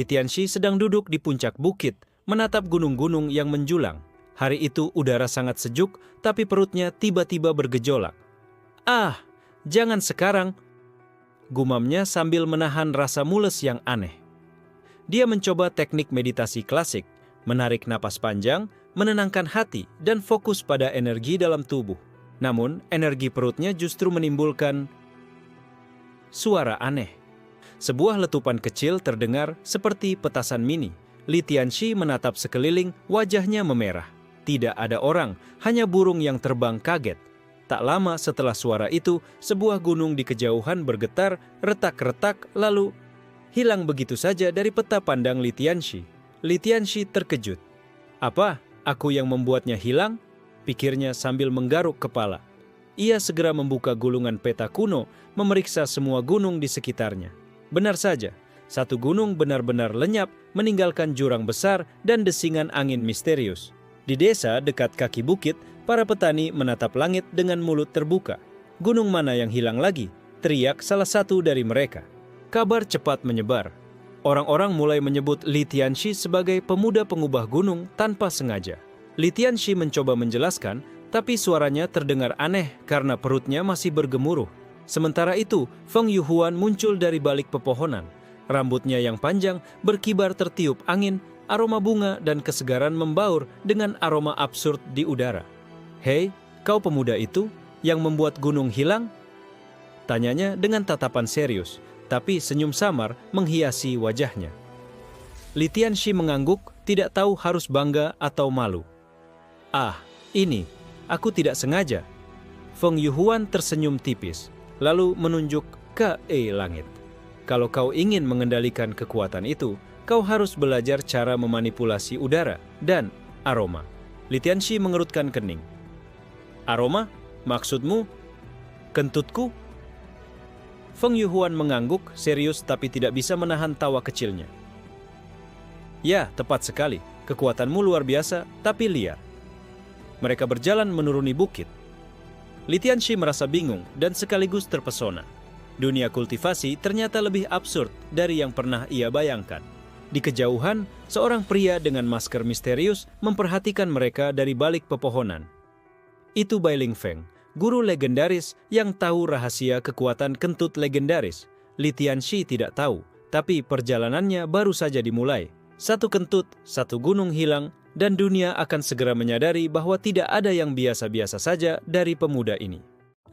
Li Tianxi sedang duduk di puncak bukit, menatap gunung-gunung yang menjulang. Hari itu udara sangat sejuk, tapi perutnya tiba-tiba bergejolak. "Ah, jangan sekarang," gumamnya sambil menahan rasa mules yang aneh. Dia mencoba teknik meditasi klasik, menarik napas panjang, menenangkan hati, dan fokus pada energi dalam tubuh. Namun, energi perutnya justru menimbulkan suara aneh. Sebuah letupan kecil terdengar seperti petasan mini. Li Tianxi menatap sekeliling, wajahnya memerah. Tidak ada orang, hanya burung yang terbang kaget. Tak lama setelah suara itu, sebuah gunung di kejauhan bergetar, retak-retak, lalu hilang begitu saja dari peta pandang Li Tianxi. Li Tianxi terkejut. "Apa? Aku yang membuatnya hilang?" pikirnya sambil menggaruk kepala. Ia segera membuka gulungan peta kuno, memeriksa semua gunung di sekitarnya. Benar saja, satu gunung benar-benar lenyap, meninggalkan jurang besar dan desingan angin misterius. Di desa dekat kaki bukit, para petani menatap langit dengan mulut terbuka. "Gunung mana yang hilang lagi?" teriak salah satu dari mereka. Kabar cepat menyebar. Orang-orang mulai menyebut Li Tianxi sebagai pemuda pengubah gunung tanpa sengaja. Li Tianxi mencoba menjelaskan, tapi suaranya terdengar aneh karena perutnya masih bergemuruh. Sementara itu, Feng Yuhuan muncul dari balik pepohonan. Rambutnya yang panjang berkibar tertiup angin, aroma bunga dan kesegaran membaur dengan aroma absurd di udara. "Hei, kau pemuda itu yang membuat gunung hilang?" tanyanya dengan tatapan serius, tapi senyum samar menghiasi wajahnya. Li Tianxi mengangguk, tidak tahu harus bangga atau malu. "Ah, ini, aku tidak sengaja." Feng Yuhuan tersenyum tipis, lalu menunjuk ke langit. "Kalau kau ingin mengendalikan kekuatan itu, kau harus belajar cara memanipulasi udara dan aroma." Li Tianxi mengerutkan kening. "Aroma? Maksudmu kentutku?" Feng Yuhuan mengangguk, serius tapi tidak bisa menahan tawa kecilnya. "Ya, tepat sekali. Kekuatanmu luar biasa, tapi liar." Mereka berjalan menuruni bukit. Li Tianxi merasa bingung dan sekaligus terpesona. Dunia kultivasi ternyata lebih absurd dari yang pernah ia bayangkan. Di kejauhan, seorang pria dengan masker misterius memperhatikan mereka dari balik pepohonan. Itu Bai Lingfeng, guru legendaris yang tahu rahasia kekuatan kentut legendaris. Li Tianxi tidak tahu, tapi perjalanannya baru saja dimulai. Satu kentut, satu gunung hilang, dan dunia akan segera menyadari bahwa tidak ada yang biasa-biasa saja dari pemuda ini.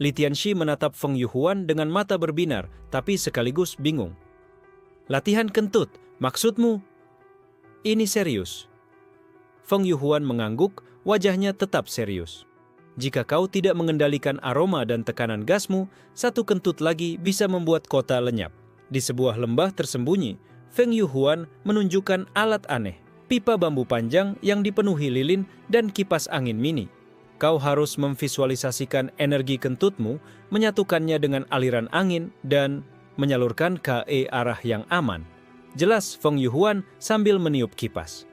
Li Tianxi menatap Feng Yuhuan dengan mata berbinar, tapi sekaligus bingung. "Latihan kentut, maksudmu?" "Ini serius." Feng Yuhuan mengangguk, wajahnya tetap serius. "Jika kau tidak mengendalikan aroma dan tekanan gasmu, satu kentut lagi bisa membuat kota lenyap." Di sebuah lembah tersembunyi, Feng Yuhuan menunjukkan alat aneh. Pipa bambu panjang yang dipenuhi lilin dan kipas angin mini. Kau harus memvisualisasikan energi kentutmu, menyatukannya dengan aliran angin, dan menyalurkan ke arah yang aman. Jelas Feng Yuhuan sambil meniup kipas.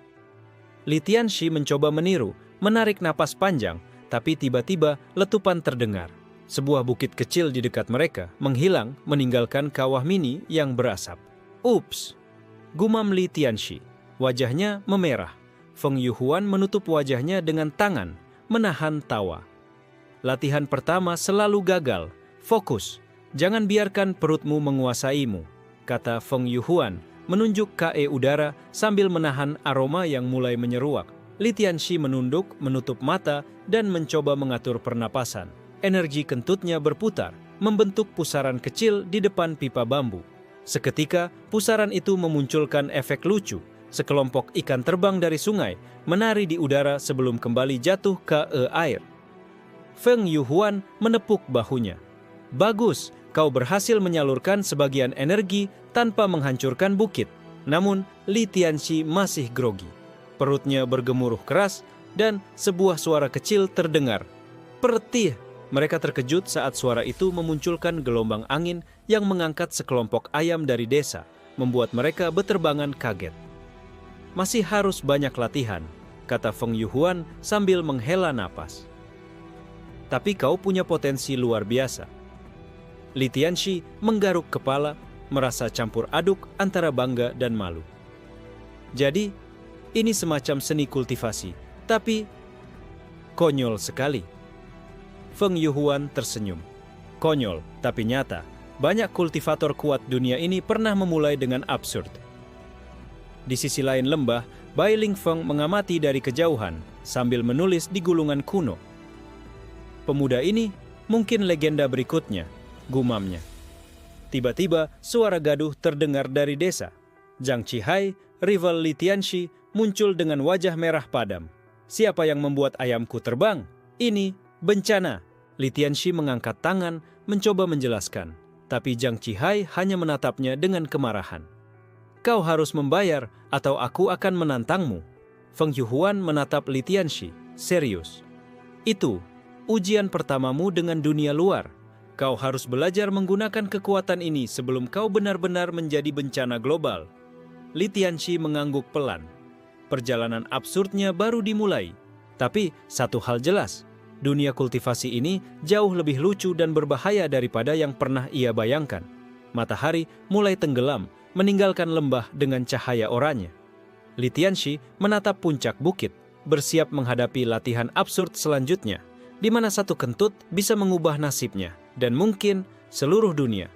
Li Tianxi mencoba meniru, menarik napas panjang, tapi tiba-tiba letupan terdengar. Sebuah bukit kecil di dekat mereka menghilang, meninggalkan kawah mini yang berasap. "Ups!" gumam Li Tianxi. Wajahnya memerah. Feng Yuhuan menutup wajahnya dengan tangan, menahan tawa. "Latihan pertama selalu gagal. Fokus. Jangan biarkan perutmu menguasaimu," kata Feng Yuhuan, menunjuk ke udara sambil menahan aroma yang mulai menyeruak. Li Tianxi menunduk, menutup mata, dan mencoba mengatur pernapasan. Energi kentutnya berputar, membentuk pusaran kecil di depan pipa bambu. Seketika, pusaran itu memunculkan efek lucu. Sekelompok ikan terbang dari sungai, menari di udara sebelum kembali jatuh ke air. Feng Yuhuan menepuk bahunya. "Bagus, kau berhasil menyalurkan sebagian energi tanpa menghancurkan bukit." Namun, Li Tianxi masih grogi. Perutnya bergemuruh keras, dan sebuah suara kecil terdengar. "Pertih!" Mereka terkejut saat suara itu memunculkan gelombang angin yang mengangkat sekelompok ayam dari desa, membuat mereka beterbangan kaget. "Masih harus banyak latihan," kata Feng Yuhuan sambil menghela napas. "Tapi kau punya potensi luar biasa." Li Tianxi menggaruk kepala, merasa campur aduk antara bangga dan malu. Jadi, ini semacam seni kultivasi, tapi konyol sekali. Feng Yuhuan tersenyum. Konyol, tapi nyata. Banyak kultivator kuat dunia ini pernah memulai dengan absurd. Di sisi lain lembah, Bai Lingfeng mengamati dari kejauhan sambil menulis di gulungan kuno. Pemuda ini mungkin legenda berikutnya, gumamnya. Tiba-tiba suara gaduh terdengar dari desa. Zhang Qihai, rival Li Tianxi, muncul dengan wajah merah padam. Siapa yang membuat ayamku terbang? Ini bencana. Li Tianxi mengangkat tangan, mencoba menjelaskan. Tapi Zhang Qihai hanya menatapnya dengan kemarahan. Kau harus membayar atau aku akan menantangmu. Feng Yuhuan menatap Li Tianxi, serius. Itu ujian pertamamu dengan dunia luar. Kau harus belajar menggunakan kekuatan ini sebelum kau benar-benar menjadi bencana global. Li Tianxi mengangguk pelan. Perjalanan absurdnya baru dimulai. Tapi satu hal jelas, dunia kultivasi ini jauh lebih lucu dan berbahaya daripada yang pernah ia bayangkan. Matahari mulai tenggelam, meninggalkan lembah dengan cahaya oranye. Li Tianxi menatap puncak bukit, bersiap menghadapi latihan absurd selanjutnya, di mana satu kentut bisa mengubah nasibnya, dan mungkin seluruh dunia.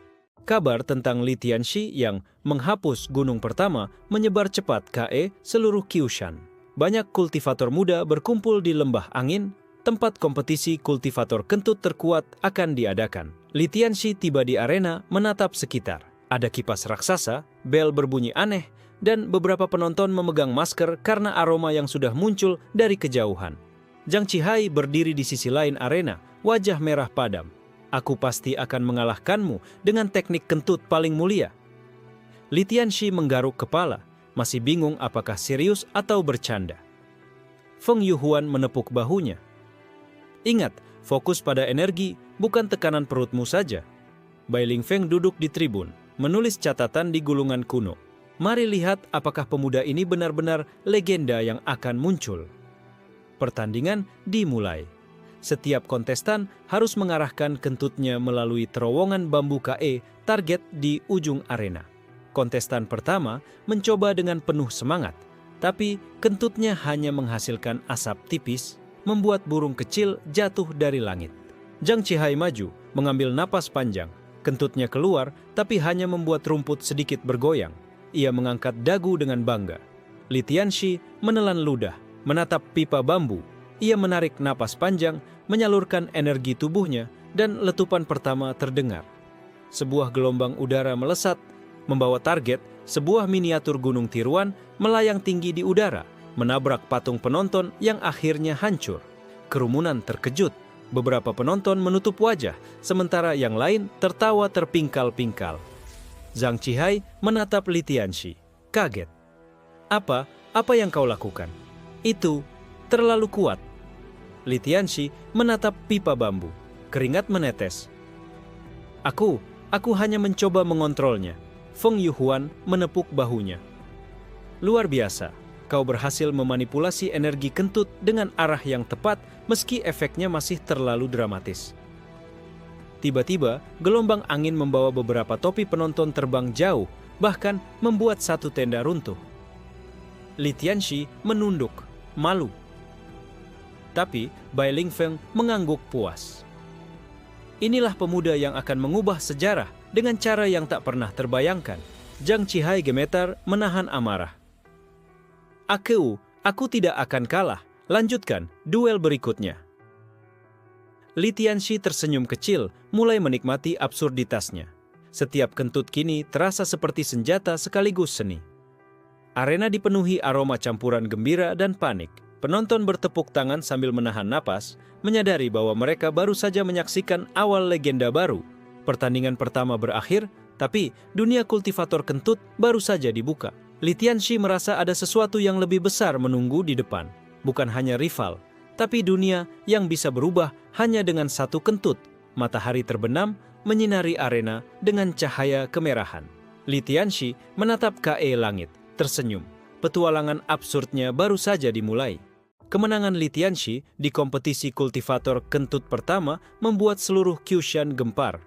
Kabar tentang Li Tianxi yang menghapus gunung pertama menyebar cepat ke seluruh Qiushan. Banyak kultivator muda berkumpul di lembah angin, tempat kompetisi kultivator kentut terkuat akan diadakan. Li Tianxi tiba di arena menatap sekitar. Ada kipas raksasa, bel berbunyi aneh, dan beberapa penonton memegang masker karena aroma yang sudah muncul dari kejauhan. Zhang Qihai berdiri di sisi lain arena, wajah merah padam. Aku pasti akan mengalahkanmu dengan teknik kentut paling mulia. Li Tianxi menggaruk kepala, masih bingung apakah serius atau bercanda. Feng Yuhuan menepuk bahunya. Ingat, fokus pada energi, bukan tekanan perutmu saja. Bai Lingfeng duduk di tribun, menulis catatan di gulungan kuno. Mari lihat apakah pemuda ini benar-benar legenda yang akan muncul. Pertandingan dimulai. Setiap kontestan harus mengarahkan kentutnya melalui terowongan bambu target di ujung arena. Kontestan pertama mencoba dengan penuh semangat, tapi kentutnya hanya menghasilkan asap tipis, membuat burung kecil jatuh dari langit. Zhang Qihai maju, mengambil napas panjang. Kentutnya keluar, tapi hanya membuat rumput sedikit bergoyang. Ia mengangkat dagu dengan bangga. Li Tianxi menelan ludah, menatap pipa bambu. Ia menarik napas panjang, menyalurkan energi tubuhnya, dan letupan pertama terdengar. Sebuah gelombang udara melesat, membawa target, sebuah miniatur gunung tiruan melayang tinggi di udara, menabrak patung penonton yang akhirnya hancur. Kerumunan terkejut. Beberapa penonton menutup wajah, sementara yang lain tertawa terpingkal-pingkal. Zhang Qihai menatap Li Tianxi, kaget. Apa yang kau lakukan? Itu terlalu kuat. Li Tianxi menatap pipa bambu, keringat menetes. Aku hanya mencoba mengontrolnya. Feng Yuhuan menepuk bahunya. Luar biasa. Kau berhasil memanipulasi energi kentut dengan arah yang tepat meski efeknya masih terlalu dramatis. Tiba-tiba, gelombang angin membawa beberapa topi penonton terbang jauh, bahkan membuat satu tenda runtuh. Li Tianxi menunduk, malu. Tapi Bai Lingfeng mengangguk puas. Inilah pemuda yang akan mengubah sejarah dengan cara yang tak pernah terbayangkan. Zhang Qihai gemetar menahan amarah. Aku tidak akan kalah. Lanjutkan duel berikutnya. Li Tianxi tersenyum kecil, mulai menikmati absurditasnya. Setiap kentut kini terasa seperti senjata sekaligus seni. Arena dipenuhi aroma campuran gembira dan panik. Penonton bertepuk tangan sambil menahan napas, menyadari bahwa mereka baru saja menyaksikan awal legenda baru. Pertandingan pertama berakhir, tapi dunia kultivator kentut baru saja dibuka. Li Tianxi merasa ada sesuatu yang lebih besar menunggu di depan. Bukan hanya rival, tapi dunia yang bisa berubah hanya dengan satu kentut. Matahari terbenam, menyinari arena dengan cahaya kemerahan. Li Tianxi menatap langit, tersenyum. Petualangan absurdnya baru saja dimulai. Kemenangan Li Tianxi di kompetisi kultivator kentut pertama membuat seluruh Qiushan gempar.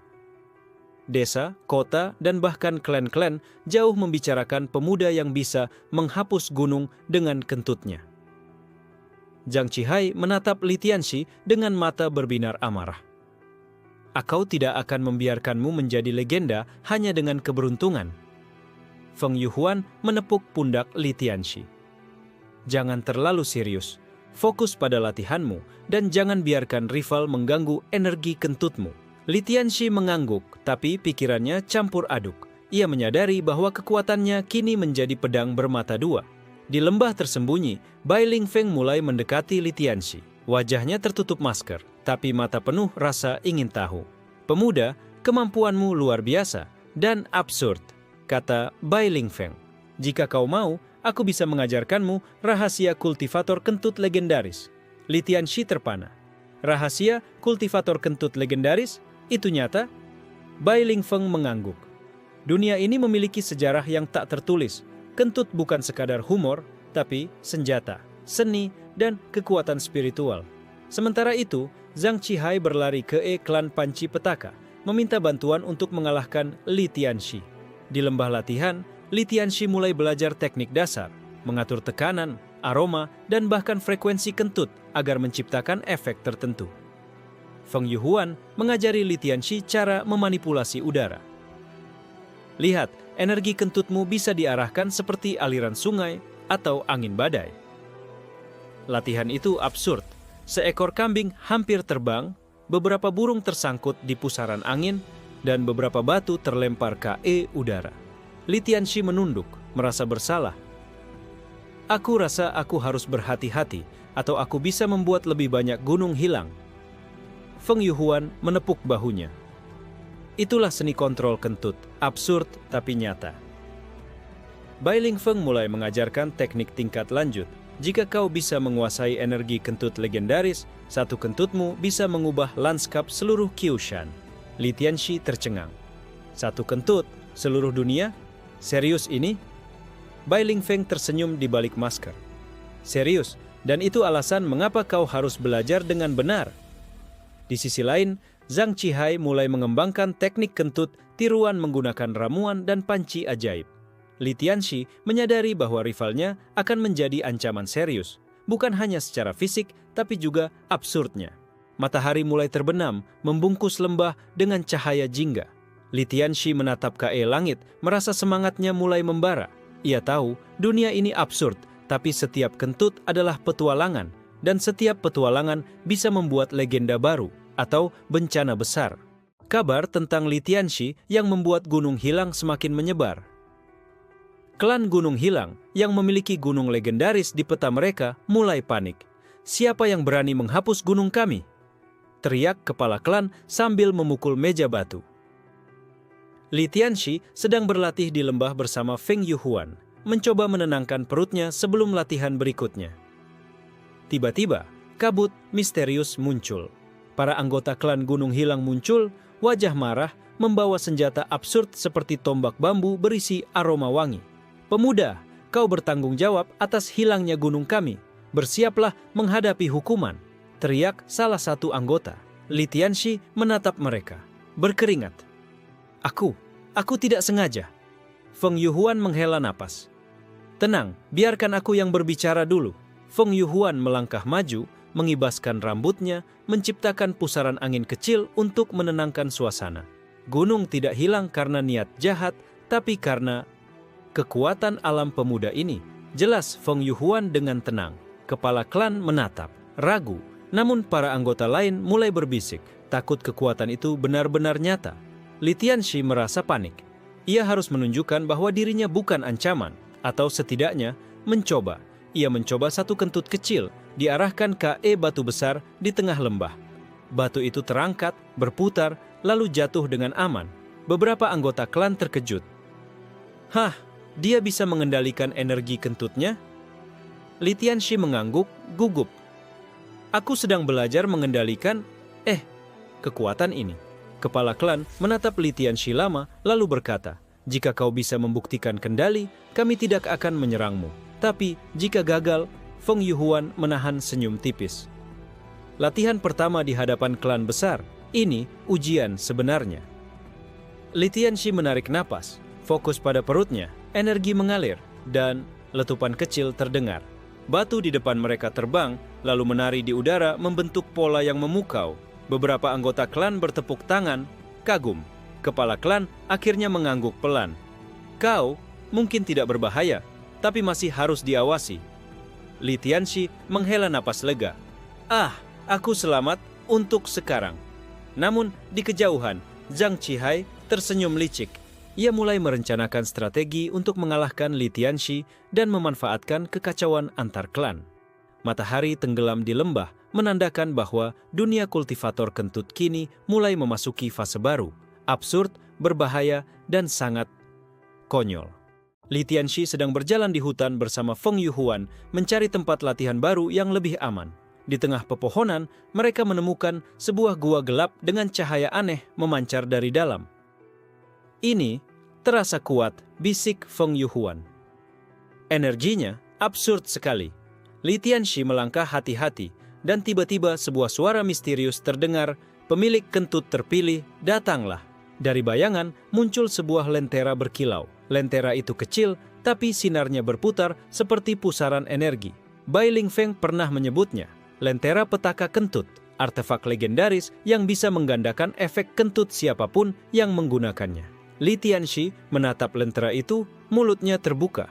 desa, kota, dan bahkan klan-klan jauh membicarakan pemuda yang bisa menghapus gunung dengan kentutnya. Zhang Qihai menatap Li Tianxi dengan mata berbinar amarah. Aku tidak akan membiarkanmu menjadi legenda hanya dengan keberuntungan. Feng Yuhuan menepuk pundak Li Tianxi. Jangan terlalu serius. Fokus pada latihanmu dan jangan biarkan rival mengganggu energi kentutmu. Li Tianxi mengangguk, tapi pikirannya campur aduk. Ia menyadari bahwa kekuatannya kini menjadi pedang bermata dua. Di lembah tersembunyi, Bai Lingfeng mulai mendekati Li Tianxi. Wajahnya tertutup masker, tapi mata penuh rasa ingin tahu. Pemuda, kemampuanmu luar biasa dan absurd, kata Bai Lingfeng. Jika kau mau, aku bisa mengajarkanmu rahasia kultivator kentut legendaris. Li Tianxi terpana. Rahasia kultivator kentut legendaris? Itu nyata? Bai Lingfeng mengangguk. Dunia ini memiliki sejarah yang tak tertulis. Kentut bukan sekadar humor, tapi senjata, seni, dan kekuatan spiritual. Sementara itu, Zhang Qihai berlari ke klan Panci Petaka, meminta bantuan untuk mengalahkan Li Tianxi. Di lembah latihan, Li Tianxi mulai belajar teknik dasar, mengatur tekanan, aroma, dan bahkan frekuensi kentut agar menciptakan efek tertentu. Feng Yuhuan mengajari Li Tianxi cara memanipulasi udara. Lihat, energi kentutmu bisa diarahkan seperti aliran sungai atau angin badai. Latihan itu absurd. Seekor kambing hampir terbang, beberapa burung tersangkut di pusaran angin, dan beberapa batu terlempar ke udara. Li Tianxi menunduk, merasa bersalah. Aku rasa aku harus berhati-hati, atau aku bisa membuat lebih banyak gunung hilang. Feng Yuhuan menepuk bahunya. Itulah seni kontrol kentut, absurd tapi nyata. Bai Lingfeng mulai mengajarkan teknik tingkat lanjut. Jika kau bisa menguasai energi kentut legendaris, satu kentutmu bisa mengubah lanskap seluruh Qiushan. Li Tianxi tercengang. Satu kentut, seluruh dunia? Serius ini? Bai Lingfeng tersenyum di balik masker. Serius, dan itu alasan mengapa kau harus belajar dengan benar. Di sisi lain, Zhang Qihai mulai mengembangkan teknik kentut tiruan menggunakan ramuan dan panci ajaib. Li Tianxi menyadari bahwa rivalnya akan menjadi ancaman serius, bukan hanya secara fisik, tapi juga absurdnya. Matahari mulai terbenam, membungkus lembah dengan cahaya jingga. Li Tianxi menatap ke langit, merasa semangatnya mulai membara. Ia tahu dunia ini absurd, tapi setiap kentut adalah petualangan, dan setiap petualangan bisa membuat legenda baru atau bencana besar. Kabar tentang Li Tianxi yang membuat gunung hilang semakin menyebar. Klan Gunung Hilang yang memiliki gunung legendaris di peta mereka mulai panik. Siapa yang berani menghapus gunung kami? Teriak kepala klan sambil memukul meja batu. Li Tianxi sedang berlatih di lembah bersama Feng Yuhuan, mencoba menenangkan perutnya sebelum latihan berikutnya. Tiba-tiba, kabut misterius muncul. Para anggota klan Gunung Hilang muncul, wajah marah, membawa senjata absurd seperti tombak bambu berisi aroma wangi. Pemuda, kau bertanggung jawab atas hilangnya gunung kami. Bersiaplah menghadapi hukuman, teriak salah satu anggota. Li Tianxi menatap mereka, berkeringat. Aku tidak sengaja. Feng Yuhuan menghela napas. Tenang, biarkan aku yang berbicara dulu. Feng Yuhuan melangkah maju, mengibaskan rambutnya, menciptakan pusaran angin kecil untuk menenangkan suasana. Gunung tidak hilang karena niat jahat, tapi karena kekuatan alam pemuda ini. Jelas Feng Yuhuan dengan tenang. Kepala klan menatap, ragu. Namun para anggota lain mulai berbisik, takut kekuatan itu benar-benar nyata. Li Tianxi merasa panik. Ia harus menunjukkan bahwa dirinya bukan ancaman, atau setidaknya mencoba. Ia mencoba satu kentut kecil, diarahkan ke batu besar di tengah lembah. Batu itu terangkat, berputar, lalu jatuh dengan aman. Beberapa anggota klan terkejut. Hah, dia bisa mengendalikan energi kentutnya? Li Tianxi mengangguk, gugup. Aku sedang belajar mengendalikan, kekuatan ini. Kepala klan menatap Li Tianxi lama, lalu berkata, jika kau bisa membuktikan kendali, kami tidak akan menyerangmu. Tapi, jika gagal, Feng Yuhuan menahan senyum tipis. Latihan pertama di hadapan klan besar, ini ujian sebenarnya. Li Tianxi menarik napas, fokus pada perutnya, energi mengalir, dan letupan kecil terdengar. Batu di depan mereka terbang, lalu menari di udara membentuk pola yang memukau. Beberapa anggota klan bertepuk tangan, kagum. Kepala klan akhirnya mengangguk pelan. Kau mungkin tidak berbahaya, tapi masih harus diawasi. Li Tianxi menghela napas lega. Ah, aku selamat untuk sekarang. Namun di kejauhan, Zhang Qihai tersenyum licik. Ia mulai merencanakan strategi untuk mengalahkan Li Tianxi dan memanfaatkan kekacauan antar klan. Matahari tenggelam di lembah menandakan bahwa dunia kultivator kentut kini mulai memasuki fase baru, absurd, berbahaya, dan sangat konyol. Li Tianxi sedang berjalan di hutan bersama Feng Yuhuan mencari tempat latihan baru yang lebih aman. Di tengah pepohonan, mereka menemukan sebuah gua gelap dengan cahaya aneh memancar dari dalam. Ini terasa kuat, bisik Feng Yuhuan. Energinya absurd sekali. Li Tianxi melangkah hati-hati, dan tiba-tiba sebuah suara misterius terdengar, pemilik kentut terpilih, datanglah. Dari bayangan muncul sebuah lentera berkilau. Lentera itu kecil, tapi sinarnya berputar seperti pusaran energi. Bai Lingfeng pernah menyebutnya, lentera petaka kentut, artefak legendaris yang bisa menggandakan efek kentut siapapun yang menggunakannya. Li Tianxi menatap lentera itu, mulutnya terbuka.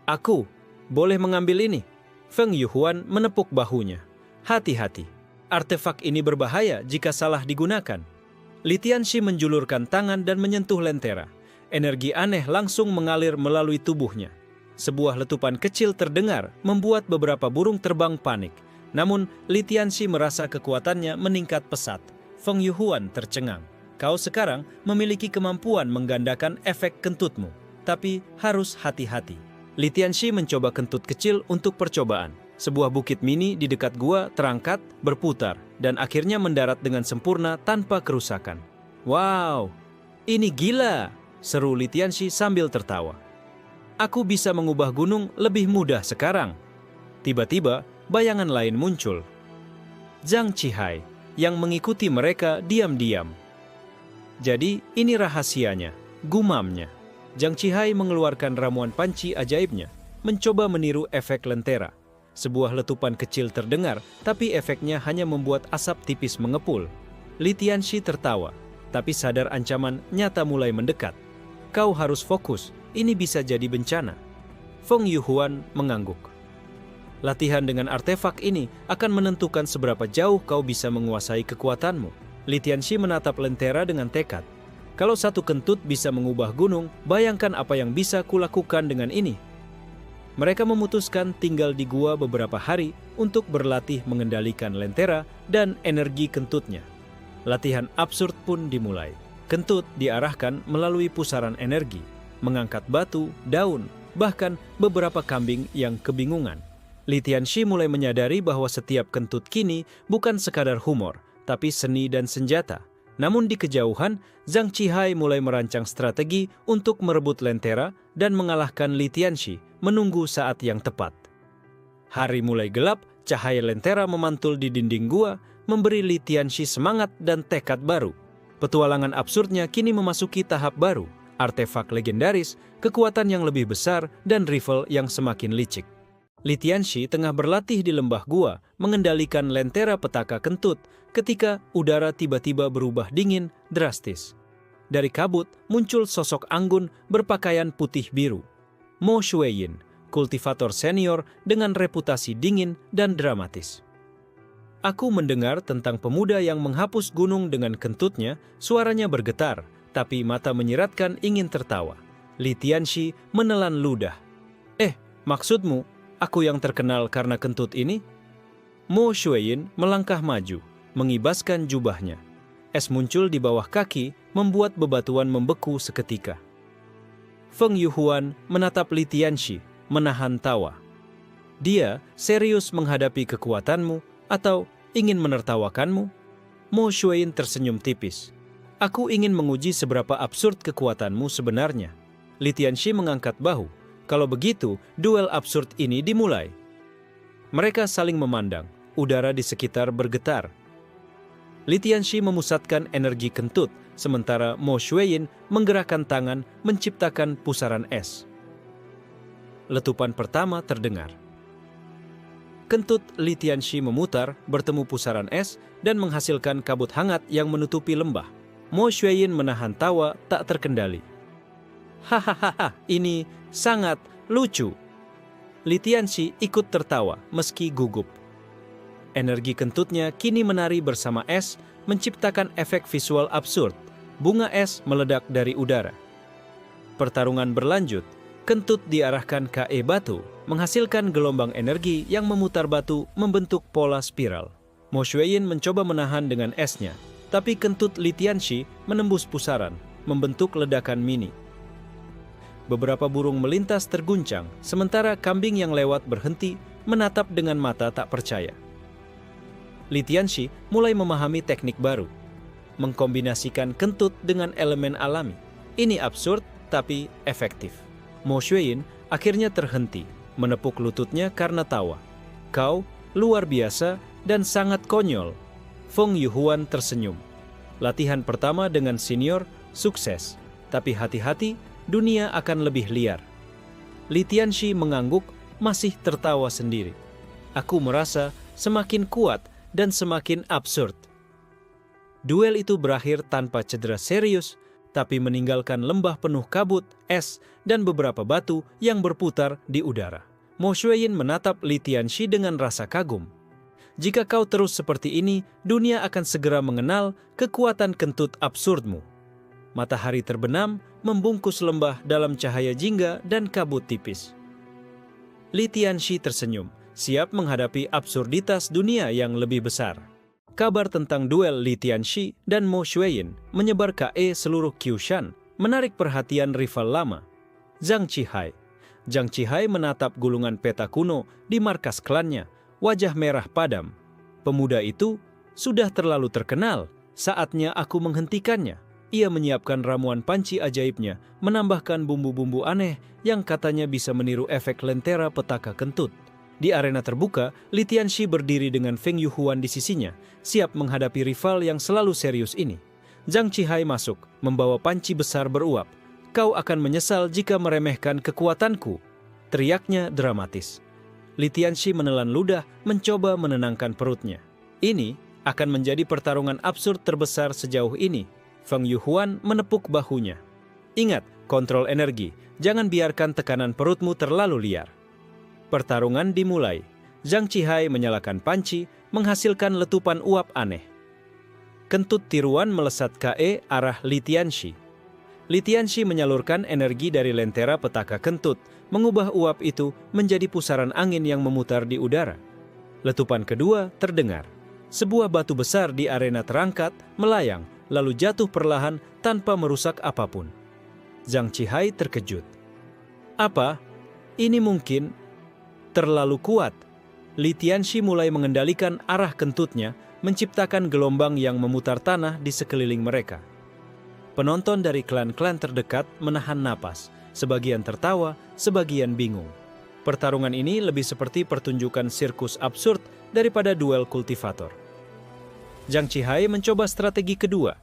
Aku boleh mengambil ini? Feng Yuhuan menepuk bahunya. Hati-hati, artefak ini berbahaya jika salah digunakan. Li Tianxi menjulurkan tangan dan menyentuh lentera. Energi aneh langsung mengalir melalui tubuhnya. Sebuah letupan kecil terdengar, membuat beberapa burung terbang panik. Namun, Li Tianxi merasa kekuatannya meningkat pesat. Feng Yuhuan tercengang. Kau sekarang memiliki kemampuan menggandakan efek kentutmu, tapi harus hati-hati. Li Tianxi mencoba kentut kecil untuk percobaan. Sebuah bukit mini di dekat gua terangkat, berputar, dan akhirnya mendarat dengan sempurna tanpa kerusakan. Wow, ini gila, seru Li Tianxi sambil tertawa. Aku bisa mengubah gunung lebih mudah sekarang. Tiba-tiba, bayangan lain muncul. Zhang Qihai yang mengikuti mereka diam-diam. Jadi, ini rahasianya, gumamnya. Zhang Qihai mengeluarkan ramuan panci ajaibnya, mencoba meniru efek lentera. Sebuah letupan kecil terdengar, tapi efeknya hanya membuat asap tipis mengepul. Li Tianxi tertawa, tapi sadar ancaman nyata mulai mendekat. Kau harus fokus, ini bisa jadi bencana. Feng Yuhuan mengangguk. Latihan dengan artefak ini akan menentukan seberapa jauh kau bisa menguasai kekuatanmu. Li Tianxi menatap lentera dengan tekad. Kalau satu kentut bisa mengubah gunung, bayangkan apa yang bisa kulakukan dengan ini. Mereka memutuskan tinggal di gua beberapa hari untuk berlatih mengendalikan lentera dan energi kentutnya. Latihan absurd pun dimulai. Kentut diarahkan melalui pusaran energi, mengangkat batu, daun, bahkan beberapa kambing yang kebingungan. Li Tianxi mulai menyadari bahwa setiap kentut kini bukan sekadar humor, tapi seni dan senjata. Namun di kejauhan, Zhang Qihai mulai merancang strategi untuk merebut lentera dan mengalahkan Li Tianxi, menunggu saat yang tepat. Hari mulai gelap, cahaya lentera memantul di dinding gua, memberi Li Tianxi semangat dan tekad baru. Petualangan absurdnya kini memasuki tahap baru, artefak legendaris, kekuatan yang lebih besar, dan rival yang semakin licik. Li Tianxi tengah berlatih di lembah gua, mengendalikan lentera petaka kentut, ketika udara tiba-tiba berubah dingin drastis. Dari kabut muncul sosok anggun berpakaian putih biru. Mo Shuiyin, kultivator senior dengan reputasi dingin dan dramatis. Aku mendengar tentang pemuda yang menghapus gunung dengan kentutnya, suaranya bergetar, tapi mata menyiratkan ingin tertawa. Li Tianxi menelan ludah. Maksudmu, aku yang terkenal karena kentut ini? Mo Shuiyin melangkah maju, mengibaskan jubahnya. Es muncul di bawah kaki, membuat bebatuan membeku seketika. Feng Yuhuan menatap Li Tianxi, menahan tawa. Dia serius menghadapi kekuatanmu atau ingin menertawakanmu? Mo Shuiyin tersenyum tipis. Aku ingin menguji seberapa absurd kekuatanmu sebenarnya. Li Tianxi mengangkat bahu. Kalau begitu, duel absurd ini dimulai. Mereka saling memandang, udara di sekitar bergetar. Li Tianxi memusatkan energi kentut, sementara Mo Xueyin menggerakkan tangan menciptakan pusaran es. Letupan pertama terdengar. Kentut Li Tianxi memutar, bertemu pusaran es, dan menghasilkan kabut hangat yang menutupi lembah. Mo Xueyin menahan tawa tak terkendali. Hahaha, ini sangat lucu. Li Tianxi ikut tertawa meski gugup. Energi kentutnya kini menari bersama es, menciptakan efek visual absurd. Bunga es meledak dari udara. Pertarungan berlanjut. Kentut diarahkan ke batu, menghasilkan gelombang energi yang memutar batu membentuk pola spiral. Mo Xueyin mencoba menahan dengan esnya, tapi kentut Li Tianxi menembus pusaran, membentuk ledakan mini. Beberapa burung melintas terguncang, sementara kambing yang lewat berhenti menatap dengan mata tak percaya. Li Tianxi mulai memahami teknik baru, mengkombinasikan kentut dengan elemen alami. Ini absurd tapi efektif. Mo Xueyin akhirnya terhenti, menepuk lututnya karena tawa. Kau luar biasa dan sangat konyol. Feng Yuhuan tersenyum. Latihan pertama dengan senior sukses, tapi hati-hati, dunia akan lebih liar. Li Tianxi mengangguk, masih tertawa sendiri. Aku merasa semakin kuat dan semakin absurd. Duel itu berakhir tanpa cedera serius, tapi meninggalkan lembah penuh kabut, es, dan beberapa batu yang berputar di udara. Mo Xueyin menatap Li Tianxi dengan rasa kagum. Jika kau terus seperti ini, dunia akan segera mengenal kekuatan kentut absurdmu. Matahari terbenam, membungkus lembah dalam cahaya jingga dan kabut tipis. Li Tianxi tersenyum, siap menghadapi absurditas dunia yang lebih besar. Kabar tentang duel Li Tianxi dan Mo Xueyin menyebar ke seluruh Qiushan, menarik perhatian rival lama, Zhang Qihai. Zhang Qihai menatap gulungan peta kuno di markas klannya, wajah merah padam. Pemuda itu sudah terlalu terkenal, saatnya aku menghentikannya. Ia menyiapkan ramuan panci ajaibnya, menambahkan bumbu-bumbu aneh yang katanya bisa meniru efek lentera petaka kentut. Di arena terbuka, Li Tianxi berdiri dengan Feng Yuhuan di sisinya, siap menghadapi rival yang selalu serius ini. Zhang Qihai masuk, membawa panci besar beruap. Kau akan menyesal jika meremehkan kekuatanku, teriaknya dramatis. Li Tianxi menelan ludah, mencoba menenangkan perutnya. Ini akan menjadi pertarungan absurd terbesar sejauh ini. Feng Yuhuan menepuk bahunya. Ingat, kontrol energi, jangan biarkan tekanan perutmu terlalu liar. Pertarungan dimulai. Zhang Qihai menyalakan panci, menghasilkan letupan uap aneh. Kentut tiruan melesat ke arah Li Tianxi. Li Tianxi menyalurkan energi dari lentera petaka kentut, mengubah uap itu menjadi pusaran angin yang memutar di udara. Letupan kedua terdengar. Sebuah batu besar di arena terangkat, melayang, lalu jatuh perlahan tanpa merusak apapun. Zhang Qihai terkejut. Apa? Ini mungkin terlalu kuat. Li Tianxi mulai mengendalikan arah kentutnya, menciptakan gelombang yang memutar tanah di sekeliling mereka. Penonton dari klan-klan terdekat menahan napas, sebagian tertawa, sebagian bingung. Pertarungan ini lebih seperti pertunjukan sirkus absurd daripada duel kultivator. Zhang Qihai mencoba strategi kedua.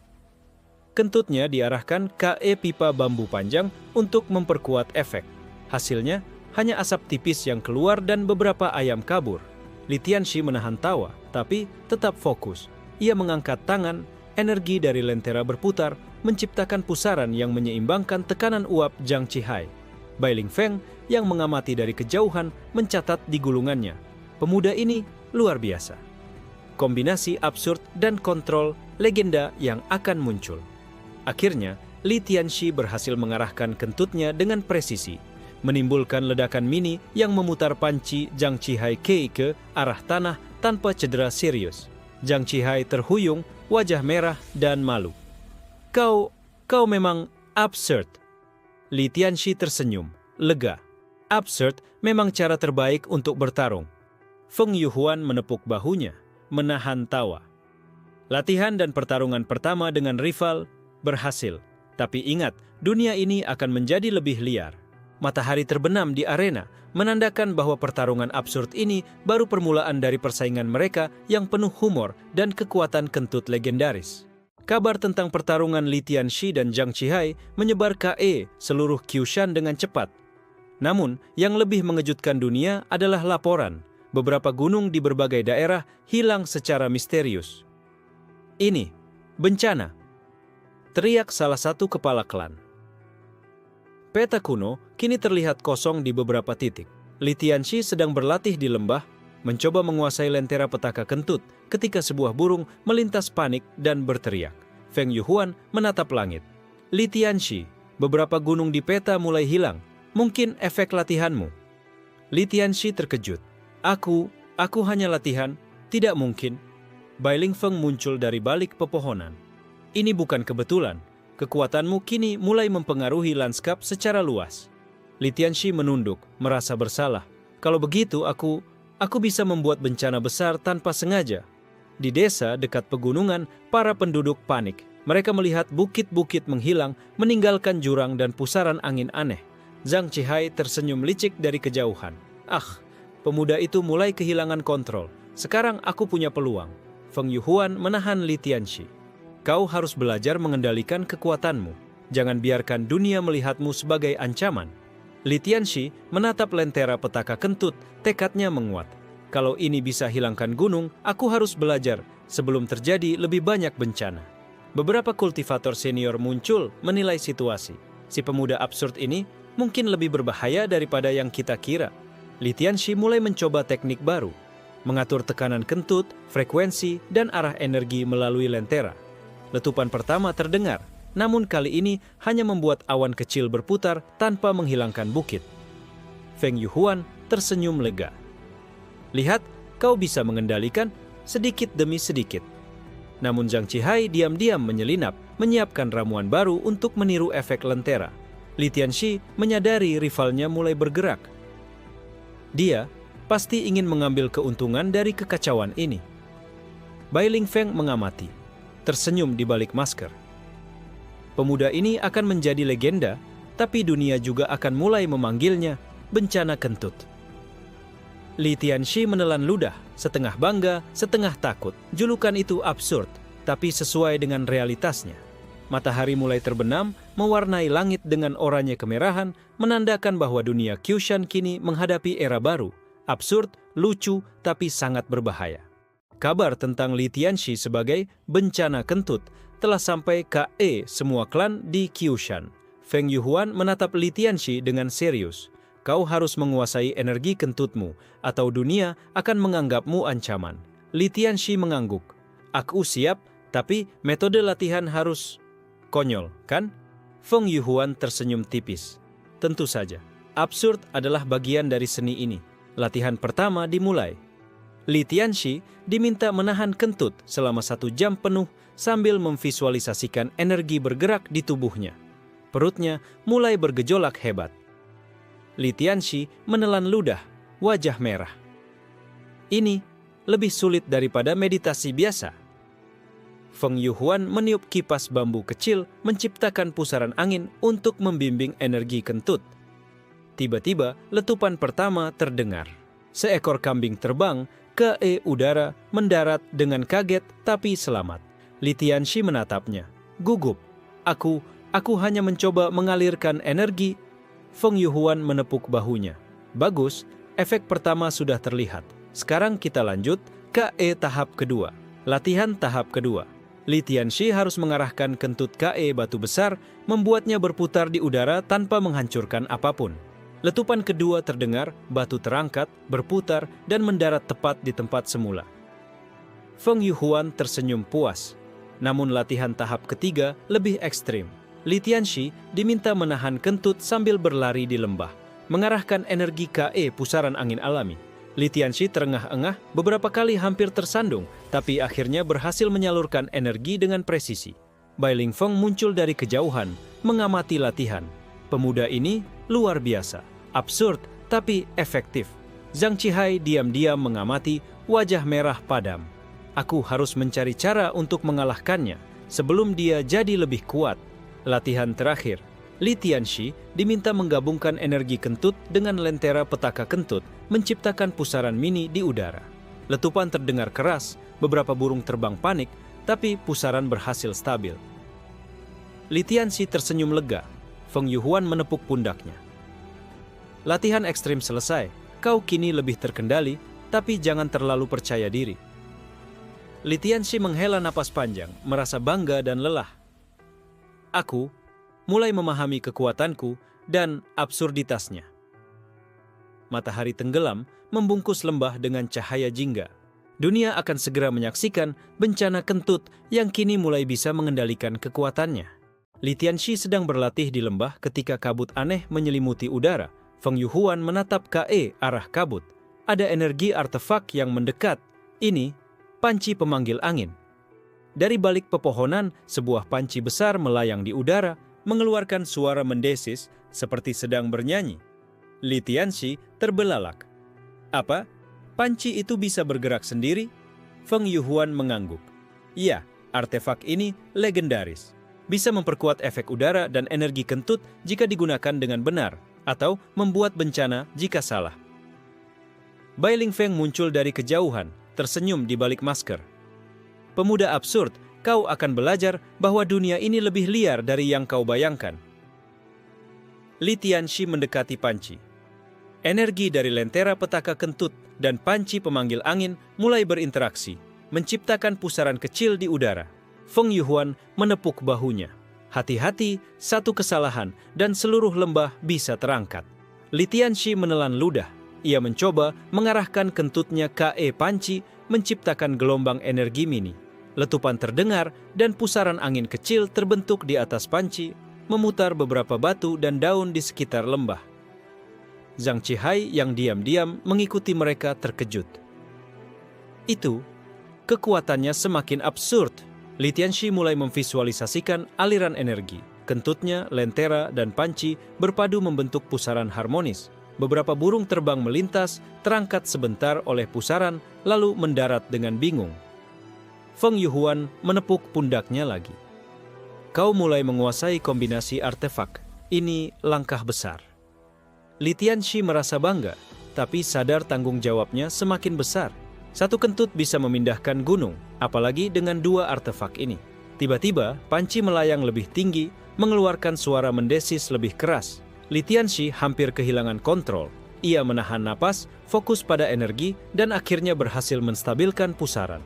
Kentutnya diarahkan ke pipa bambu panjang untuk memperkuat efek. Hasilnya, hanya asap tipis yang keluar dan beberapa ayam kabur. Li Tianxi menahan tawa, tapi tetap fokus. Ia mengangkat tangan, energi dari lentera berputar, menciptakan pusaran yang menyeimbangkan tekanan uap Zhang Qihai. Bai Lingfeng yang mengamati dari kejauhan mencatat di gulungannya. Pemuda ini luar biasa. Kombinasi absurd dan kontrol legenda yang akan muncul. Akhirnya, Li Tianxi berhasil mengarahkan kentutnya dengan presisi, menimbulkan ledakan mini yang memutar panci Zhang Qihai ke arah tanah tanpa cedera serius. Zhang Qihai terhuyung, wajah merah dan malu. Kau memang absurd. Li Tianxi tersenyum, lega. Absurd memang cara terbaik untuk bertarung. Feng Yuhuan menepuk bahunya, menahan tawa. Latihan dan pertarungan pertama dengan rival berhasil. Tapi ingat, dunia ini akan menjadi lebih liar. Matahari terbenam di arena, menandakan bahwa pertarungan absurd ini baru permulaan dari persaingan mereka yang penuh humor dan kekuatan kentut legendaris. Kabar tentang pertarungan Li Tianxi dan Zhang Qihai menyebar ke seluruh Kyushan dengan cepat. Namun, yang lebih mengejutkan dunia adalah laporan beberapa gunung di berbagai daerah hilang secara misterius. "Ini bencana!" teriak salah satu kepala klan. Peta kuno kini terlihat kosong di beberapa titik. Li Tianxi sedang berlatih di lembah, mencoba menguasai lentera petaka kentut ketika sebuah burung melintas panik dan berteriak. Feng Yuhuan menatap langit. "Li Tianxi, beberapa gunung di peta mulai hilang. Mungkin efek latihanmu." Li Tianxi terkejut. Aku hanya latihan, tidak mungkin." Bai Lingfeng muncul dari balik pepohonan. "Ini bukan kebetulan. Kekuatanmu kini mulai mempengaruhi lanskap secara luas." Li Tianxi menunduk, merasa bersalah. "Kalau begitu, aku bisa membuat bencana besar tanpa sengaja." Di desa dekat pegunungan, para penduduk panik. Mereka melihat bukit-bukit menghilang, meninggalkan jurang dan pusaran angin aneh. Zhang Qihai tersenyum licik dari kejauhan. Pemuda itu mulai kehilangan kontrol. Sekarang aku punya peluang." Feng Yuhuan menahan Li Tianxi. "Kau harus belajar mengendalikan kekuatanmu. Jangan biarkan dunia melihatmu sebagai ancaman." Li Tianxi menatap lentera petaka kentut, tekadnya menguat. "Kalau ini bisa hilangkan gunung, aku harus belajar sebelum terjadi lebih banyak bencana." Beberapa kultivator senior muncul menilai situasi. Si pemuda absurd ini mungkin lebih berbahaya daripada yang kita kira. Li Tianxi mulai mencoba teknik baru, mengatur tekanan kentut, frekuensi, dan arah energi melalui lentera. Letupan pertama terdengar, namun kali ini hanya membuat awan kecil berputar tanpa menghilangkan bukit. Feng Yuhuan tersenyum lega. "Lihat, kau bisa mengendalikan sedikit demi sedikit." Namun Zhang Qihai diam-diam menyelinap, menyiapkan ramuan baru untuk meniru efek lentera. Li Tianxi menyadari rivalnya mulai bergerak. Dia pasti ingin mengambil keuntungan dari kekacauan ini. Bai Lingfeng mengamati, tersenyum di balik masker. Pemuda ini akan menjadi legenda, tapi dunia juga akan mulai memanggilnya bencana kentut. Li Tianxi menelan ludah, setengah bangga, setengah takut. Julukan itu absurd, tapi sesuai dengan realitasnya. Matahari mulai terbenam, mewarnai langit dengan oranye kemerahan, menandakan bahwa dunia Kyushan kini menghadapi era baru. Absurd, lucu, tapi sangat berbahaya. Kabar tentang Li Tianxi sebagai bencana kentut telah sampai ke semua klan di Kyushan. Feng Yuhuan menatap Li Tianxi dengan serius. "Kau harus menguasai energi kentutmu, atau dunia akan menganggapmu ancaman." Li Tianxi mengangguk. "Aku siap, tapi metode latihan harus..." "Konyol, kan?" Feng Yuhuan tersenyum tipis. "Tentu saja. Absurd adalah bagian dari seni ini." Latihan pertama dimulai. Li Tianxi diminta menahan kentut selama 1 jam penuh sambil memvisualisasikan energi bergerak di tubuhnya. Perutnya mulai bergejolak hebat. Li Tianxi menelan ludah, wajah merah. "Ini lebih sulit daripada meditasi biasa." Feng Yuhuan meniup kipas bambu kecil menciptakan pusaran angin untuk membimbing energi kentut. Tiba-tiba letupan pertama terdengar. Seekor kambing terbang ke udara, mendarat dengan kaget tapi selamat. Li Tianxi menatapnya, gugup. Aku hanya mencoba mengalirkan energi." Feng Yuhuan menepuk bahunya. "Bagus, efek pertama sudah terlihat. Sekarang kita lanjut ke tahap kedua. Latihan tahap kedua." Li Tianxi harus mengarahkan kentut batu besar, membuatnya berputar di udara tanpa menghancurkan apapun. Letupan kedua terdengar, batu terangkat, berputar, dan mendarat tepat di tempat semula. Feng Yuhuan tersenyum puas. Namun latihan tahap ketiga lebih ekstrim. Li Tianxi diminta menahan kentut sambil berlari di lembah, mengarahkan energi pusaran angin alami. Li Tianxi terengah-engah, beberapa kali hampir tersandung, tapi akhirnya berhasil menyalurkan energi dengan presisi. Bai Lingfeng muncul dari kejauhan, mengamati latihan. Pemuda ini luar biasa, absurd tapi efektif. Zhang Qihai diam-diam mengamati, wajah merah padam. "Aku harus mencari cara untuk mengalahkannya sebelum dia jadi lebih kuat." Latihan terakhir. Li Tianxi diminta menggabungkan energi kentut dengan lentera petaka kentut, menciptakan pusaran mini di udara. Letupan terdengar keras, beberapa burung terbang panik, tapi pusaran berhasil stabil. Li Tianxi tersenyum lega. Feng Yuhuan menepuk pundaknya. Latihan ekstrim selesai, kau kini lebih terkendali, tapi jangan terlalu percaya diri. Li Tianxi menghela napas panjang, merasa bangga dan lelah. Aku mulai memahami kekuatanku dan absurditasnya. Matahari tenggelam, membungkus lembah dengan cahaya jingga. Dunia akan segera menyaksikan bencana kentut yang kini mulai bisa mengendalikan kekuatannya. Li Tianxi sedang berlatih di lembah ketika kabut aneh menyelimuti udara. Feng Yuhuan menatap arah kabut. Ada energi artefak yang mendekat. Ini panci pemanggil angin. Dari balik pepohonan, sebuah panci besar melayang di udara, mengeluarkan suara mendesis seperti sedang bernyanyi. Li Tianxi terbelalak. Apa? Panci itu bisa bergerak sendiri? Feng Yuhuan mengangguk. Iya, artefak ini legendaris. Bisa memperkuat efek udara dan energi kentut jika digunakan dengan benar, atau membuat bencana jika salah. Bai Lingfeng muncul dari kejauhan, tersenyum di balik masker. Pemuda absurd, kau akan belajar bahwa dunia ini lebih liar dari yang kau bayangkan. Li Tianxi mendekati panci. Energi dari lentera petaka kentut dan panci pemanggil angin mulai berinteraksi, menciptakan pusaran kecil di udara. Feng Yuhuan menepuk bahunya. Hati-hati, satu kesalahan dan seluruh lembah bisa terangkat. Li Tianxi menelan ludah. Ia mencoba mengarahkan kentutnya ke panci, menciptakan gelombang energi mini. Letupan terdengar dan pusaran angin kecil terbentuk di atas panci, memutar beberapa batu dan daun di sekitar lembah. Zhang Qihai yang diam-diam mengikuti mereka terkejut. Itu, kekuatannya semakin absurd. Li Tianxi mulai memvisualisasikan aliran energi. Kentutnya, lentera, dan panci berpadu membentuk pusaran harmonis. Beberapa burung terbang melintas, terangkat sebentar oleh pusaran, lalu mendarat dengan bingung. Feng Yuhuan menepuk pundaknya lagi. Kau mulai menguasai kombinasi artefak. Ini langkah besar. Li Tianxi merasa bangga, tapi sadar tanggung jawabnya semakin besar. Satu kentut bisa memindahkan gunung, apalagi dengan dua artefak ini. Tiba-tiba, panci melayang lebih tinggi, mengeluarkan suara mendesis lebih keras. Li Tianxi hampir kehilangan kontrol. Ia menahan napas, fokus pada energi, dan akhirnya berhasil menstabilkan pusaran.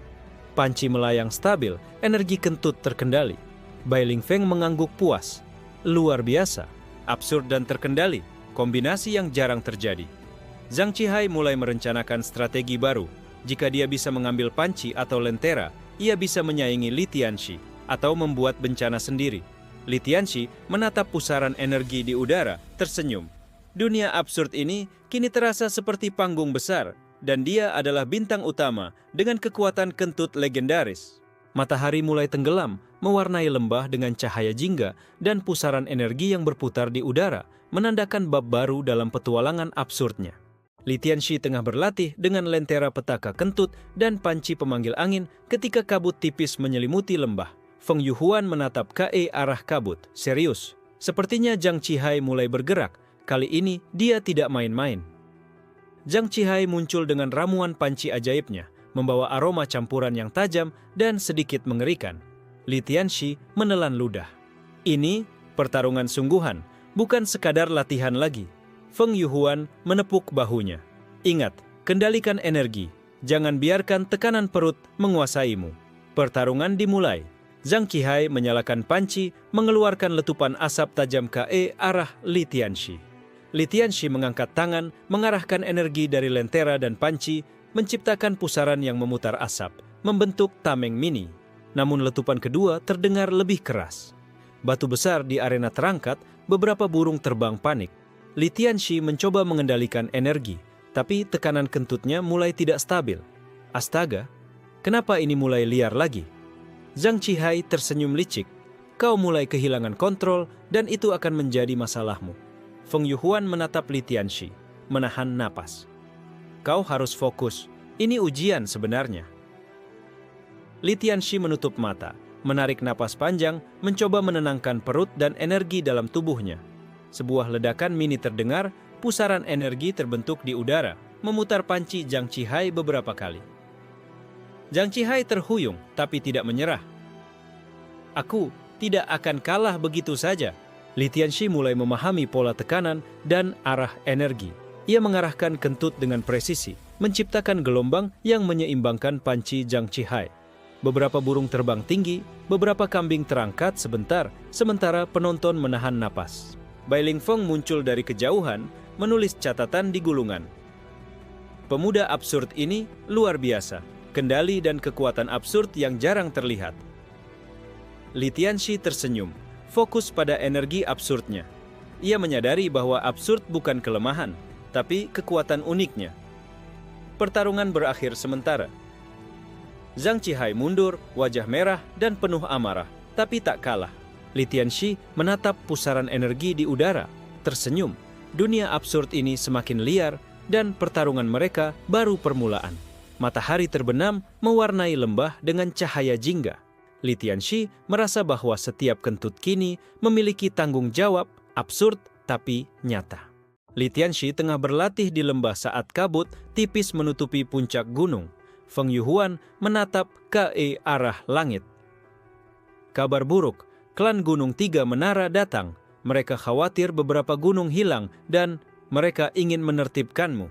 Panci melayang stabil, energi kentut terkendali. Bai Lingfeng mengangguk puas. Luar biasa, absurd dan terkendali, kombinasi yang jarang terjadi. Zhang Qihai mulai merencanakan strategi baru. Jika dia bisa mengambil panci atau lentera, ia bisa menyaingi Li Tianxi atau membuat bencana sendiri. Li Tianxi menatap pusaran energi di udara, tersenyum. Dunia absurd ini kini terasa seperti panggung besar, dan dia adalah bintang utama dengan kekuatan kentut legendaris. Matahari mulai tenggelam, mewarnai lembah dengan cahaya jingga, dan pusaran energi yang berputar di udara, menandakan bab baru dalam petualangan absurdnya. Li Tianxi tengah berlatih dengan lentera petaka kentut dan panci pemanggil angin ketika kabut tipis menyelimuti lembah. Feng Yuhuan menatap arah kabut, serius. Sepertinya Zhang Qihai mulai bergerak. Kali ini dia tidak main-main. Zhang Qihai muncul dengan ramuan panci ajaibnya, membawa aroma campuran yang tajam dan sedikit mengerikan. Li Tianxi menelan ludah. Ini pertarungan sungguhan, bukan sekadar latihan lagi. Feng Yuhuan menepuk bahunya. Ingat, kendalikan energi. Jangan biarkan tekanan perut menguasaimu. Pertarungan dimulai. Zhang Qihai menyalakan panci, mengeluarkan letupan asap tajam ke arah Li Tianxi. Li Tianxi mengangkat tangan, mengarahkan energi dari lentera dan panci, menciptakan pusaran yang memutar asap, membentuk tameng mini. Namun letupan kedua terdengar lebih keras. Batu besar di arena terangkat, beberapa burung terbang panik. Li Tianxi mencoba mengendalikan energi, tapi tekanan kentutnya mulai tidak stabil. Astaga, kenapa ini mulai liar lagi? Zhang Qihai tersenyum licik. Kau mulai kehilangan kontrol dan itu akan menjadi masalahmu. Feng Yuhuan menatap Li Tianxi, menahan napas. Kau harus fokus. Ini ujian sebenarnya. Li Tianxi menutup mata. menarik napas panjang, mencoba menenangkan perut dan energi dalam tubuhnya. Sebuah ledakan mini terdengar, pusaran energi terbentuk di udara, memutar panci Zhang Qihai beberapa kali. Zhang Qihai terhuyung, tapi tidak menyerah. Aku tidak akan kalah begitu saja. Li Tianxi mulai memahami pola tekanan dan arah energi. Ia mengarahkan kentut dengan presisi, menciptakan gelombang yang menyeimbangkan panci Zhang Qihai. Beberapa burung terbang tinggi, beberapa kambing terangkat sebentar, sementara penonton menahan napas. Bai Lingfeng muncul dari kejauhan, menulis catatan di gulungan. Pemuda absurd ini luar biasa, kendali dan kekuatan absurd yang jarang terlihat. Li Tianxi tersenyum, fokus pada energi absurdnya. Ia menyadari bahwa absurd bukan kelemahan, tapi kekuatan uniknya. Pertarungan berakhir sementara. Zhang Qihai mundur, wajah merah dan penuh amarah, tapi tak kalah. Li Tianxi menatap pusaran energi di udara, tersenyum. Dunia absurd ini semakin liar dan pertarungan mereka baru permulaan. Matahari terbenam mewarnai lembah dengan cahaya jingga. Li Tianxi merasa bahwa setiap kentut kini memiliki tanggung jawab absurd tapi nyata. Li Tianxi tengah berlatih di lembah saat kabut tipis menutupi puncak gunung. Feng Yuhuan menatap ke arah langit. Kabar buruk, klan Gunung Tiga Menara datang. Mereka khawatir beberapa gunung hilang dan mereka ingin menertibkanmu.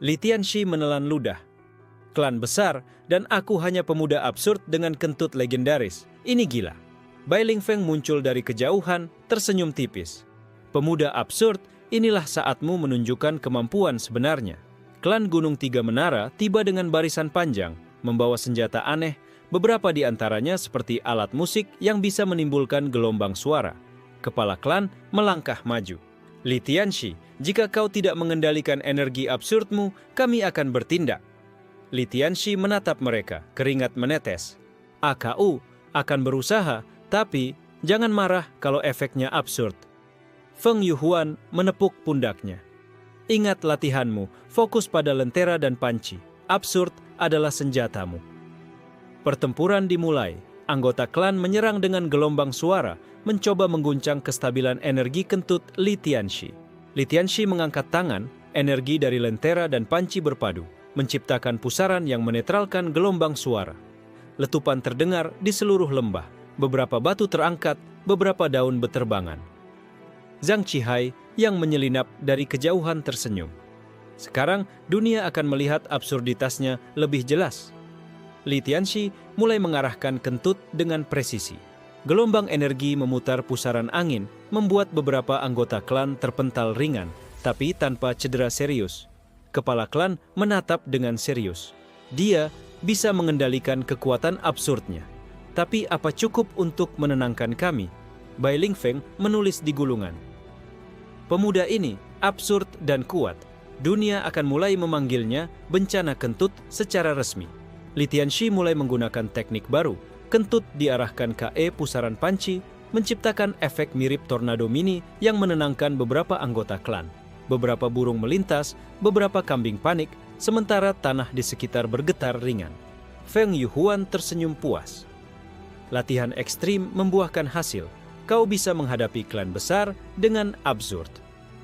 Li Tianxi menelan ludah. Klan besar dan aku hanya pemuda absurd dengan kentut legendaris. Ini gila. Bai Lingfeng muncul dari kejauhan, tersenyum tipis. Pemuda absurd, inilah saatmu menunjukkan kemampuan sebenarnya. Klan Gunung Tiga Menara tiba dengan barisan panjang, membawa senjata aneh, beberapa di antaranya seperti alat musik yang bisa menimbulkan gelombang suara. Kepala klan melangkah maju. Li Tianxi, jika kau tidak mengendalikan energi absurdmu, kami akan bertindak. Li Tianxi menatap mereka, keringat menetes. AKU akan berusaha, tapi jangan marah kalau efeknya absurd. Feng Yuhuan menepuk pundaknya. Ingat latihanmu, fokus pada lentera dan panci. Absurd adalah senjatamu. Pertempuran dimulai. Anggota klan menyerang dengan gelombang suara, mencoba mengguncang kestabilan energi kentut Li Tianxi. Li Tianxi mengangkat tangan, energi dari lentera dan panci berpadu, menciptakan pusaran yang menetralkan gelombang suara. Letupan terdengar di seluruh lembah. Beberapa batu terangkat, beberapa daun beterbangan. Zhang Qihai yang menyelinap dari kejauhan tersenyum. Sekarang dunia akan melihat absurditasnya lebih jelas. Li Tianxi mulai mengarahkan kentut dengan presisi. Gelombang energi memutar pusaran angin, membuat beberapa anggota klan terpental ringan, tapi tanpa cedera serius. Kepala klan menatap dengan serius. Dia bisa mengendalikan kekuatan absurdnya. Tapi apa cukup untuk menenangkan kami? Bai Lingfeng menulis di gulungan. Pemuda ini absurd dan kuat. Dunia akan mulai memanggilnya bencana kentut secara resmi. Li Tianxi mulai menggunakan teknik baru. Kentut diarahkan ke pusaran panci, menciptakan efek mirip tornado mini yang menenangkan beberapa anggota klan. Beberapa burung melintas, beberapa kambing panik, sementara tanah di sekitar bergetar ringan. Feng Yuhuan tersenyum puas. Latihan ekstrim membuahkan hasil. Kau bisa menghadapi klan besar dengan absurd.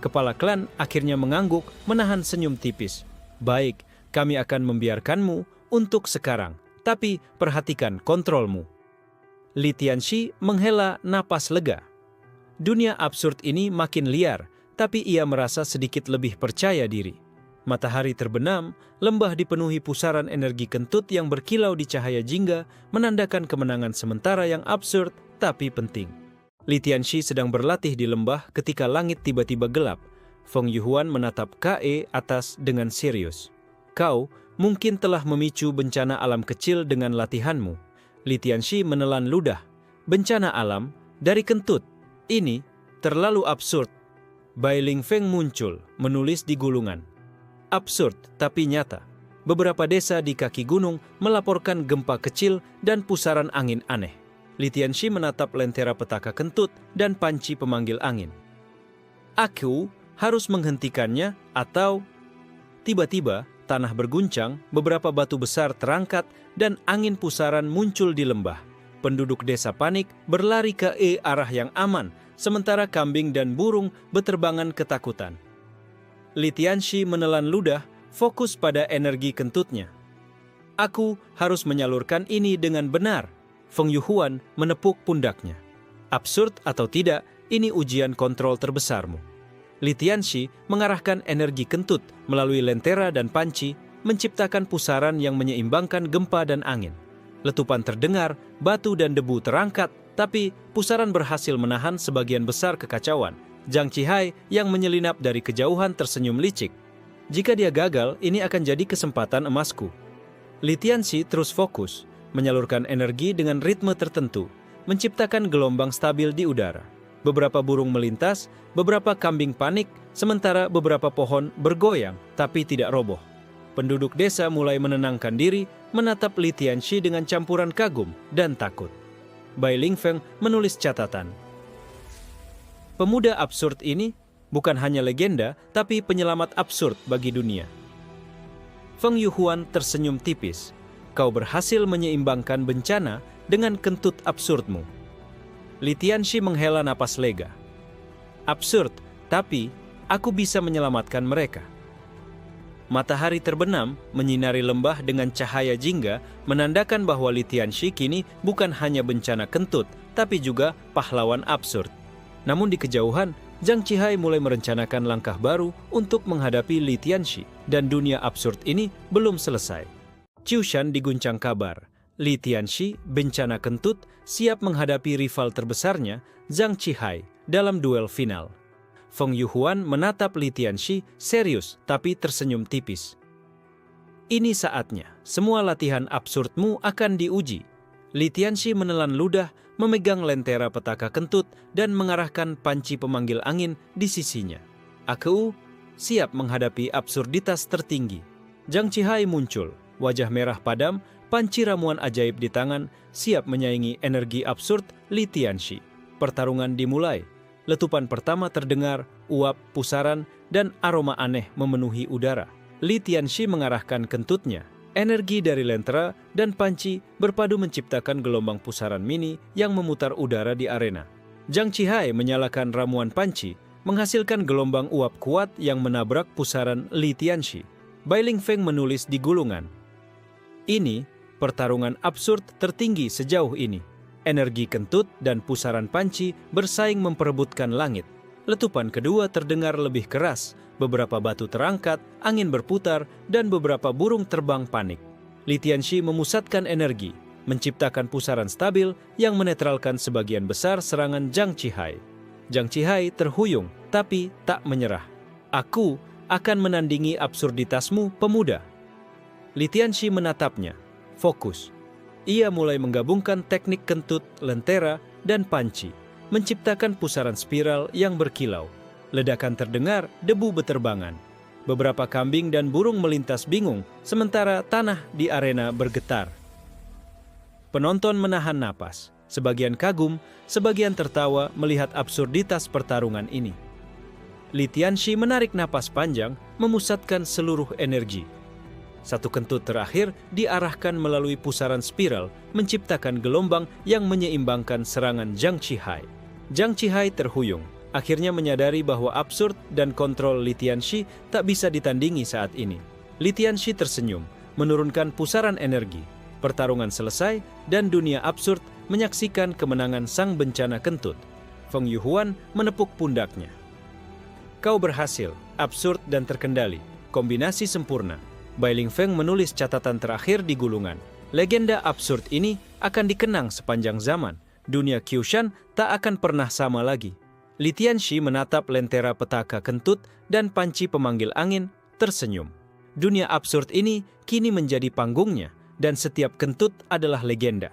Kepala klan akhirnya mengangguk, menahan senyum tipis. Baik, kami akan membiarkanmu untuk sekarang, tapi perhatikan kontrolmu. Li Tianxi menghela napas lega. Dunia absurd ini makin liar, tapi ia merasa sedikit lebih percaya diri. Matahari terbenam, lembah dipenuhi pusaran energi kentut yang berkilau di cahaya jingga, menandakan kemenangan sementara yang absurd tapi penting. Li Tianxi sedang berlatih di lembah ketika langit tiba-tiba gelap. Feng Yuhuan menatap atas dengan serius. Kau mungkin telah memicu bencana alam kecil dengan latihanmu. Li Tianxi menelan ludah. Bencana alam dari kentut. Ini terlalu absurd. Bai Lingfeng muncul, menulis di gulungan. Absurd tapi nyata. Beberapa desa di kaki gunung melaporkan gempa kecil dan pusaran angin aneh. Li Tianxi menatap lentera petaka kentut dan panci pemanggil angin. Aku harus menghentikannya atau... Tiba-tiba, tanah berguncang, beberapa batu besar terangkat, dan angin pusaran muncul di lembah. penduduk desa panik berlari ke arah yang aman, sementara kambing dan burung beterbangan ketakutan. Li Tianxi menelan ludah, fokus pada energi kentutnya. Aku harus menyalurkan ini dengan benar. Feng Yuhuan menepuk pundaknya. Absurd atau tidak, ini ujian kontrol terbesarmu. Li Tianxi mengarahkan energi kentut melalui lentera dan panci, menciptakan pusaran yang menyeimbangkan gempa dan angin. Letupan terdengar, batu dan debu terangkat, tapi pusaran berhasil menahan sebagian besar kekacauan. Zhang Qihai yang menyelinap dari kejauhan tersenyum licik. Jika dia gagal, ini akan jadi kesempatan emasku. Li Tianxi terus fokus, menyalurkan energi dengan ritme tertentu, menciptakan gelombang stabil di udara. Beberapa burung melintas, beberapa kambing panik, sementara beberapa pohon bergoyang tapi tidak roboh. Penduduk desa mulai menenangkan diri, menatap Li Tianxi dengan campuran kagum dan takut. Bai Lingfeng menulis catatan. Pemuda absurd ini bukan hanya legenda, tapi penyelamat absurd bagi dunia. Feng Yuhuan tersenyum tipis. Kau berhasil menyeimbangkan bencana dengan kentut absurdmu. Li Tianxi menghela napas lega. Absurd, tapi aku bisa menyelamatkan mereka. Matahari terbenam, menyinari lembah dengan cahaya jingga, menandakan bahwa Li Tianxi kini bukan hanya bencana kentut, tapi juga pahlawan absurd. Namun di kejauhan, Zhang Qihai mulai merencanakan langkah baru untuk menghadapi Li Tianxi, dan dunia absurd ini belum selesai. Qiu Shan diguncang kabar. Li Tianxi, bencana kentut, siap menghadapi rival terbesarnya, Zhang Qihai, dalam duel final. Feng Yuhuan menatap Li Tianxi serius tapi tersenyum tipis. Ini saatnya, semua latihan absurdmu akan diuji. Li Tianxi menelan ludah, memegang lentera petaka kentut, dan mengarahkan panci pemanggil angin di sisinya. Aku siap menghadapi absurditas tertinggi. Zhang Qihai muncul, wajah merah padam, panci ramuan ajaib di tangan, siap menyaingi energi absurd Li Tianxi. Pertarungan dimulai. Letupan pertama terdengar, uap, pusaran, dan aroma aneh memenuhi udara. Li Tianxi mengarahkan kentutnya. Energi dari lentera dan panci berpadu menciptakan gelombang pusaran mini yang memutar udara di arena. Zhang Qihai menyalakan ramuan panci, menghasilkan gelombang uap kuat yang menabrak pusaran Li Tianxi. Bai Lingfeng menulis di gulungan. Ini pertarungan absurd tertinggi sejauh ini. Energi kentut dan pusaran panci bersaing memperebutkan langit. Letupan kedua terdengar lebih keras, beberapa batu terangkat, angin berputar, dan beberapa burung terbang panik. Li Tianxi memusatkan energi, menciptakan pusaran stabil yang menetralkan sebagian besar serangan Zhang Qihai. Zhang Qihai terhuyung, tapi tak menyerah. Aku akan menandingi absurditasmu, pemuda. Li Tianxi menatapnya, fokus. Ia mulai menggabungkan teknik kentut, lentera, dan panci, menciptakan pusaran spiral yang berkilau. Ledakan terdengar, debu beterbangan. Beberapa kambing dan burung melintas bingung, sementara tanah di arena bergetar. Penonton menahan napas. Sebagian kagum, sebagian tertawa melihat absurditas pertarungan ini. Li Tianxi menarik napas panjang, memusatkan seluruh energi. Satu kentut terakhir diarahkan melalui pusaran spiral, menciptakan gelombang yang menyeimbangkan serangan Zhang Qihai. Zhang Qihai terhuyung, akhirnya menyadari bahwa absurd dan kontrol Li Tianxi tak bisa ditandingi saat ini. Li Tianxi tersenyum, menurunkan pusaran energi. Pertarungan selesai dan dunia absurd menyaksikan kemenangan sang bencana kentut. Feng Yuhuan menepuk pundaknya. Kau berhasil, absurd dan terkendali, kombinasi sempurna. Bai Lingfeng menulis catatan terakhir di gulungan. Legenda absurd ini akan dikenang sepanjang zaman. Dunia Qiu Shan tak akan pernah sama lagi. Li Tianxi menatap lentera petaka kentut dan panci pemanggil angin, tersenyum. Dunia absurd ini kini menjadi panggungnya, dan setiap kentut adalah legenda.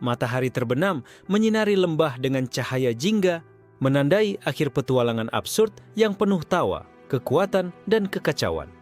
Matahari terbenam menyinari lembah dengan cahaya jingga, menandai akhir petualangan absurd yang penuh tawa, kekuatan, dan kekacauan.